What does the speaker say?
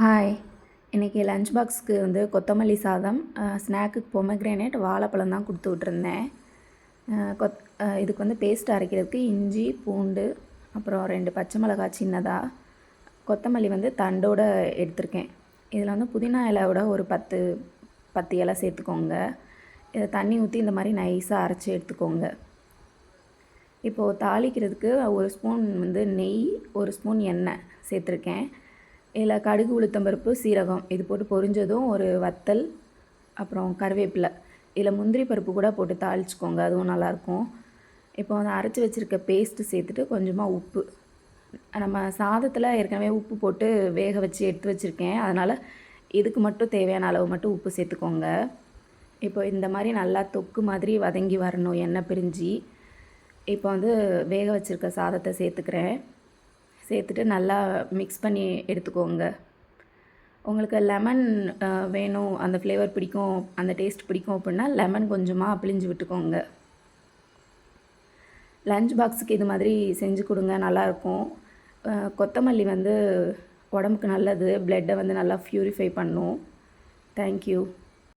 Hi. இன்றைக்கி lunch பாக்ஸுக்கு வந்து கொத்தமல்லி சாதம், ஸ்நாக்குக்கு பொமக்ரேனேட், வாழைப்பழம் தான் கொடுத்து விட்ருந்தேன். இதுக்கு வந்து பேஸ்ட் அரைக்கிறதுக்கு இஞ்சி, பூண்டு, அப்புறம் 2 பச்சை மிளகாய் சின்னதாக, கொத்தமல்லி வந்து தண்டோடு எடுத்திருக்கேன். இதில் வந்து புதினா இலையோட ஒரு 10 இலை சேர்த்துக்கோங்க. இதை தண்ணி ஊற்றி இந்த மாதிரி நைஸாக அரைச்சி எடுத்துக்கோங்க. இப்போது தாளிக்கிறதுக்கு 1 ஸ்பூன் வந்து நெய், 1 ஸ்பூன் எண்ணெய் சேர்த்துருக்கேன். இதில் கடுகு, உளுத்தம்பருப்பு, சீரகம் இது போட்டு பொரிஞ்சதும் ஒரு வத்தல், அப்புறம் கருவேப்பிலை, இதில் முந்திரி பருப்பு கூட போட்டு தாளிச்சிக்கோங்க, அதுவும் நல்லாயிருக்கும். இப்போ வந்து அரைச்சி வச்சுருக்க பேஸ்ட்டு சேர்த்துட்டு கொஞ்சமாக உப்பு, நம்ம சாதத்தில் ஏற்கனவே உப்பு போட்டு வேக வச்சு எடுத்து வச்சுருக்கேன், அதனால் இதுக்கு மட்டும் தேவையான அளவு மட்டும் உப்பு சேர்த்துக்கோங்க. இப்போ இந்த மாதிரி நல்லா தொக்கு மாதிரி வதங்கி வரணும் எண்ணெய் பிரிஞ்சு. இப்போ வந்து வேக வச்சுருக்க சாதத்தை சேர்த்துக்கிறேன். சேர்த்துட்டு நல்லா மிக்ஸ் பண்ணி எடுத்துக்கோங்க. உங்களுக்கு லெமன் வேணும், அந்த ஃப்ளேவர் பிடிக்கும், அந்த டேஸ்ட் பிடிக்கும் அப்படின்னா லெமன் கொஞ்சமாக பிழிஞ்சு விட்டுக்கோங்க. லஞ்ச் பாக்ஸுக்கு இது மாதிரி செஞ்சு கொடுங்க, நல்லாயிருக்கும். கொத்தமல்லி வந்து உடம்புக்கு நல்லது, பிளட்டை வந்து நல்லா ப்யூரிஃபை பண்ணும். தேங்க்யூ.